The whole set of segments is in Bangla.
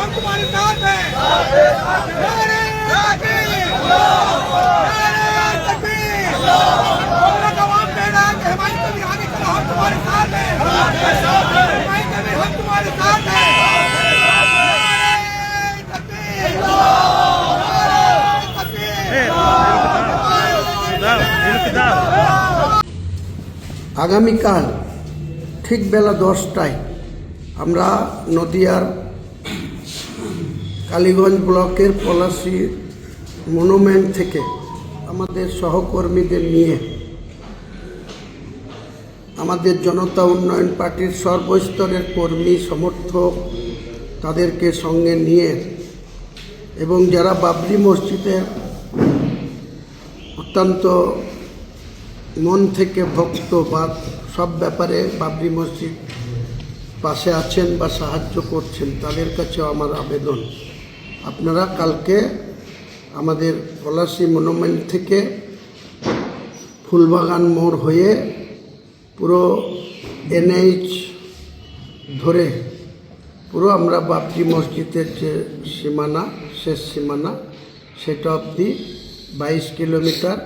हम तुम्हारे साथ हैं। नारे तकबीर, नारे तकबीर। हम आवाम कह रहा है कि हमारी कभी आगे चलो, हम तुम्हारे साथ हैं। हमारी कभी हम तुम्हारे साथ हैं। नारे तकबीर, नारे तकबीर। আগামীকাল ঠিক বেলা 10টায় আমরা নদিয়ার কালীগঞ্জ ব্লকের পলাশী মনুমেন্ট থেকে আমাদের সহকর্মীদের নিয়ে আমাদের জনতা উন্নয়ন পার্টির সর্বস্তরের কর্মী সমর্থক তাদেরকে সঙ্গে নিয়ে এবং যারা বাবরি মসজিদের অত্যন্ত মন থেকে ভক্ত বা সব ব্যাপারে বাবরি মসজিদ পাশে আছেন বা সাহায্য করছেন তাদের কাছেও আমার আবেদন, আপনারা কালকে আমাদের পলাশী মনুমেন্ট থেকে ফুলবাগান মোড় হয়ে পুরো NH ধরে পুরো আমরা বাবরি মসজিদের যে সীমানা শেষ সীমানা সেটা অবধি 22 কিলোমিটার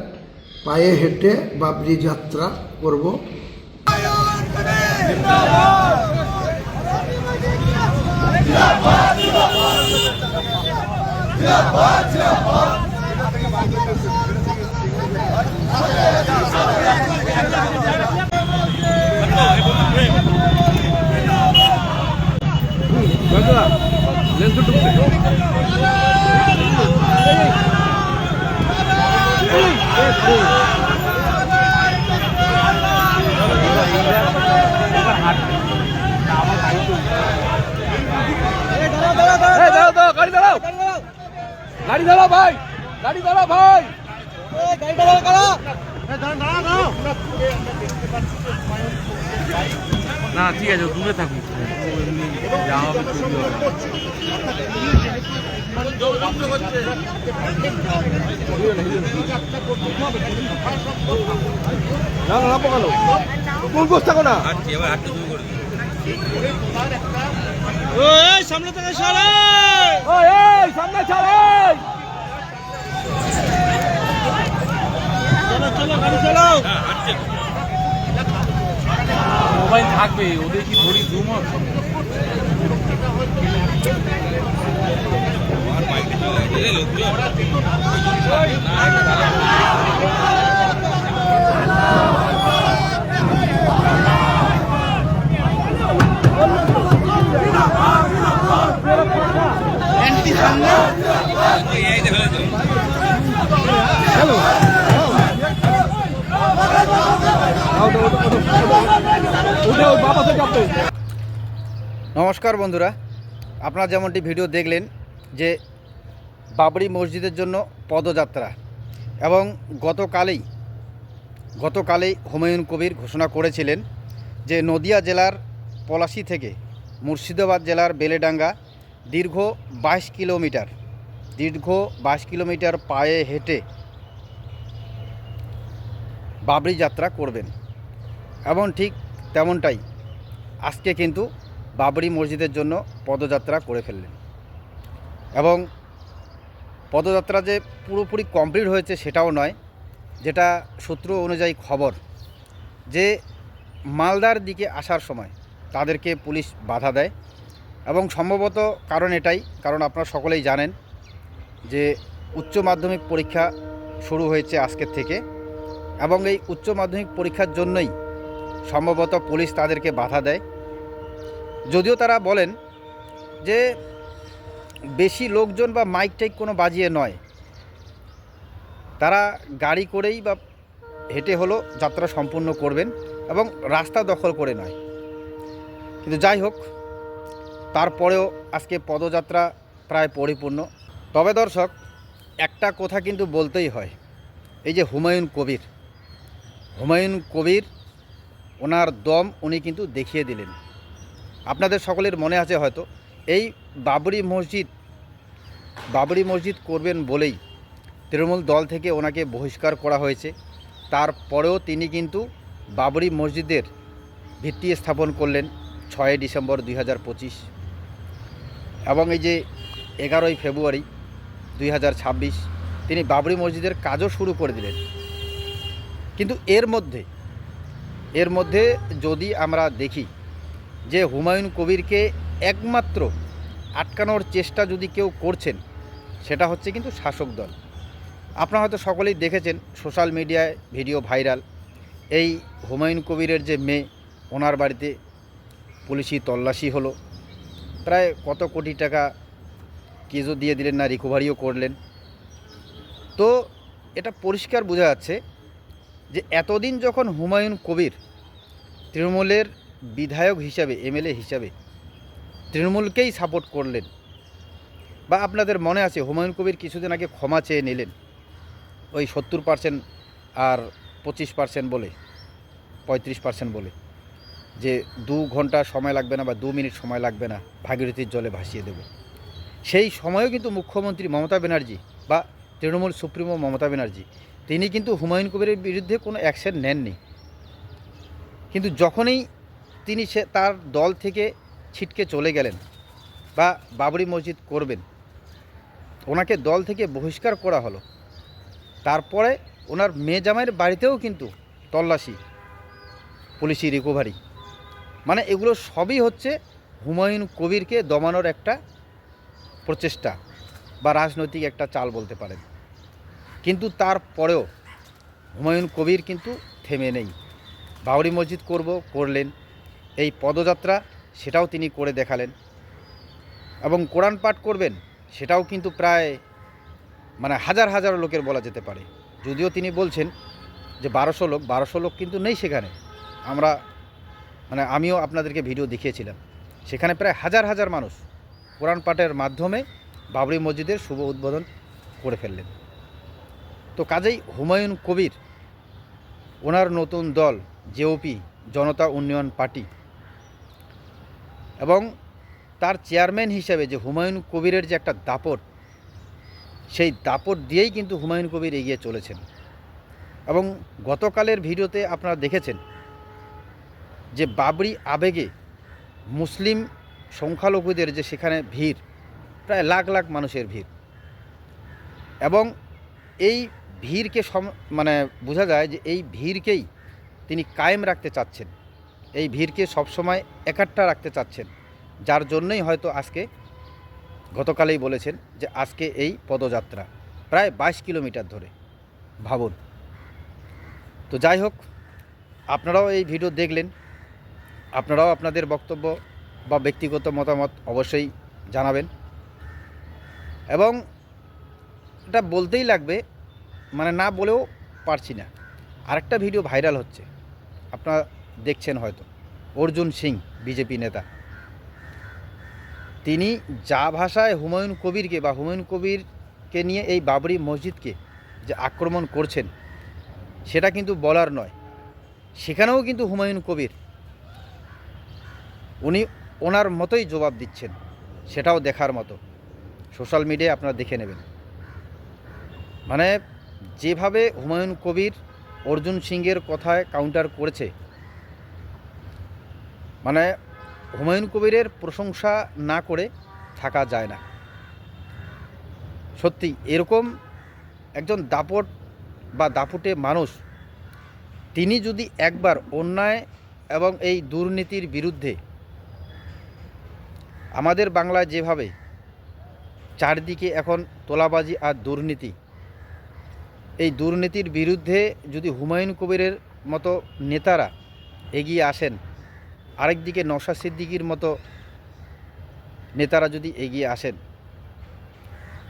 পায়ে হেঁটে বাবরি যাত্রা করব। গাড়ি দাঁড়াও ভাই, গাড়ি দাঁড়াও ভাই, গাড়ি দাঁড়াও। না ঠিক আছে, দূরে থাকুন। কোন বস থাকো না, সামনে থেকে সরে, সামনে ছাড়ে, চলো গাড়ি চলো। মোবাইল থাকবে, ওদের কি ধরি জুম হবে? নমস্কার বন্ধুরা, আপনারা যেমনটি ভিডিও দেখলেন যে বাবরি মসজিদের জন্য পদযাত্রা এবং গতকালেই হুমায়ুন কবির ঘোষণা করেছিলেন যে নদিয়া জেলার পলাশী থেকে মুর্শিদাবাদ জেলার বেলেডাঙ্গা দীর্ঘ 22 কিলোমিটার পায়ে হেঁটে বাবরি যাত্রা করবেন এবং ঠিক তেমনটাই আজকে কিন্তু বাবরি মসজিদের জন্য পদযাত্রা করে ফেললেন এবং পদযাত্রা যে পুরোপুরি কমপ্লিট হয়েছে সেটাও নয়, যেটা সূত্র অনুযায়ী খবর যে মালদার দিকে আসার সময় তাদেরকে পুলিশ বাধা দেয় এবং সম্ভবত কারণ এটাই, কারণ আপনারা সকলেই জানেন যে উচ্চ মাধ্যমিক পরীক্ষা শুরু হয়েছে আজকের থেকে এবং এই উচ্চ মাধ্যমিক পরীক্ষার জন্যই সম্ভবত পুলিশ তাদেরকে বাধা দেয়। যদিও তারা বলেন যে বেশি লোকজন বা মাইক টাইক কোনো বাজিয়ে নয়, তারা গাড়ি করেই বা হেঁটে হলো যাত্রা সম্পূর্ণ করবেন এবং রাস্তা দখল করে নয়। কিন্তু যাই হোক, তারপরেও আজকে পদযাত্রা প্রায় পরিপূর্ণ। তবে দর্শক, একটা কথা কিন্তু বলতেই হয়, এই যে হুমায়ুন কবির ওনার দম উনি কিন্তু দেখিয়ে দিলেন। আপনাদের সকলের মনে আছে হয়তো এই বাবরি মসজিদ করবেন বলেই তৃণমূল দল থেকে ওনাকে বহিষ্কার করা হয়েছে। তারপরেও তিনি কিন্তু বাবরি মসজিদের ভিত্তি স্থাপন করলেন 6 ডিসেম্বর 2025। এবং এই যে 11ই ফেব্রুয়ারি 2026 তিনি বাবরি মসজিদের কাজও শুরু করে দিলেন। কিন্তু এর মধ্যে যদি আমরা দেখি যে হুমায়ুন কবিরকে একমাত্র আটকানোর চেষ্টা যদি কেউ করছেন, সেটা হচ্ছে কিন্তু শাসক দল। আপনারা হয়তো সকলেই দেখেছেন সোশ্যাল মিডিয়ায় ভিডিও ভাইরাল, এই হুমায়ুন কবিরের যে মেয়ে, ওনার বাড়িতে পুলিশি তল্লাশি হলো, প্রায় কত কোটি টাকা কেসও দিয়ে দিলেন, না রিকভারিও করলেন। তো এটা পরিষ্কার বোঝা যাচ্ছে যে এতদিন যখন হুমায়ুন কবির তৃণমূলের বিধায়ক হিসাবে, এমএলএ হিসাবে তৃণমূলকেই সাপোর্ট করলেন, বা আপনাদের মনে আছে হুমায়ুন কবির কিছুদিন আগে ক্ষমা চেয়ে নিলেন ওই 70% আর 25% বলে, 35% বলে, যে 2 ঘন্টা সময় লাগবে না বা 2 মিনিট সময় লাগবে না, ভাগীরথীর জলে ভাসিয়ে দেব। সেই সময়ও কিন্তু মুখ্যমন্ত্রী মমতা ব্যানার্জি বা তৃণমূল সুপ্রিমো মমতা ব্যানার্জি তিনি কিন্তু হুমায়ুন কবিরের বিরুদ্ধে কোনো অ্যাকশন নেননি। কিন্তু যখনই তিনি তার দল থেকে ছিটকে চলে গেলেন বা বাবরি মসজিদ করবেন, ওনাকে দল থেকে বহিষ্কার করা হলো, তারপরে ওনার মেয়ে জামাইয়ের বাড়িতেও কিন্তু তল্লাশি, পুলিশি রিকভারি, মানে এগুলো সবই হচ্ছে হুমায়ুন কবিরকে দমানোর একটা প্রচেষ্টা বা রাজনৈতিক একটা চাল বলতে পারেন। কিন্তু তারপরেও হুমায়ুন কবির কিন্তু থেমে নেই। বাবরি মসজিদ করলেন, এই পদযাত্রা সেটাও তিনি করে দেখালেন, এবং কোরআন পাঠ করবেন সেটাও কিন্তু প্রায় মানে হাজার হাজার লোকের বলা যেতে পারে। যদিও তিনি বলছেন যে 1200 লোক কিন্তু নেই সেখানে। আমিও আপনাদেরকে ভিডিও দেখিয়েছিলাম, সেখানে প্রায় হাজার হাজার মানুষ কোরআন পাঠের মাধ্যমে বাবরি মসজিদের শুভ উদ্বোধন করে ফেললেন। তো কাজেই হুমায়ুন কবির, ওনার নতুন দল জেওপি, জনতা উন্নয়ন পার্টি, এবং তার চেয়ারম্যান হিসেবে যে হুমায়ুন কবিরের যে একটা দাপট, সেই দাপট দিয়েই কিন্তু হুমায়ুন কবির এগিয়ে চলেছেন। এবং গতকালের ভিডিওতে আপনারা দেখেছেন যে বাবরি আবেগে মুসলিম সংখ্যালঘুদের যে সেখানে ভিড়, প্রায় লাখ লাখ মানুষের ভিড়, এবং এই ভিড়কে বোঝা যায় যে এই ভিড়কেই তিনি কায়েম রাখতে চাচ্ছেন, এই ভিড়কে সবসময় একাট্টা রাখতে চাচ্ছেন, যার জন্যই হয়তো আজকে, গতকালেই বলেছেন যে আজকে এই পদযাত্রা প্রায় 22 কিলোমিটার ধরে, ভাবুন। তো যাই হোক, আপনারাও এই ভিডিও দেখলেন, আপনারাও আপনাদের বক্তব্য বা ব্যক্তিগত মতামত অবশ্যই জানাবেন। এবং এটা বলতেই লাগবে, না বলেও পারছি না, আরেকটা ভিডিও ভাইরাল হচ্ছে, আপনারা দেখছেন হয়তো, অর্জুন সিং বিজেপি নেতা, তিনি যা ভাষায় হুমায়ুন কবিরকে বা হুমায়ুন কবিরকে নিয়ে এই বাবরি মসজিদকে যে আক্রমণ করছেন, সেটা কিন্তু বলার নয়। সেখানেও কিন্তু হুমায়ুন কবির উনি ওনার মতোই জবাব দিচ্ছেন, সেটাও দেখার মতো। সোশ্যাল মিডিয়ায় আপনারা দেখে নেবেন। যেভাবে হুমায়ুন কবির অর্জুন সিংয়ের কথায় কাউন্টার করেছে, হুমায়ুন কবিরের প্রশংসা না করে থাকা যায় না। সত্যি এরকম একজন দাপট বা দাপুটে মানুষ, তিনি যদি একবার অন্যায় এবং এই দুর্নীতির বিরুদ্ধে, আমাদের বাংলায় যেভাবে চারদিকে এখন তোলাবাজি আর দুর্নীতি, এই দুর্নীতির বিরুদ্ধে যদি হুমায়ুন কবিরের মতো নেতারা এগিয়ে আসেন, আরেকদিকে নওশাদ সিদ্দিকীর মতো নেতারা যদি এগিয়ে আসেন,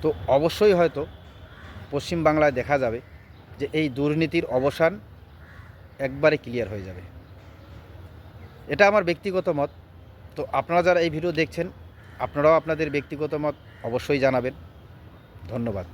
তো অবশ্যই হয়তো পশ্চিম বাংলায় দেখা যাবে যে এই দুর্নীতির অবসান একবারে ক্লিয়ার হয়ে যাবে। এটা আমার ব্যক্তিগত মত। তো আপনারা যারা এই ভিডিও দেখছেন, আপনারাও আপনাদের ব্যক্তিগত মত অবশ্যই জানাবেন। ধন্যবাদ।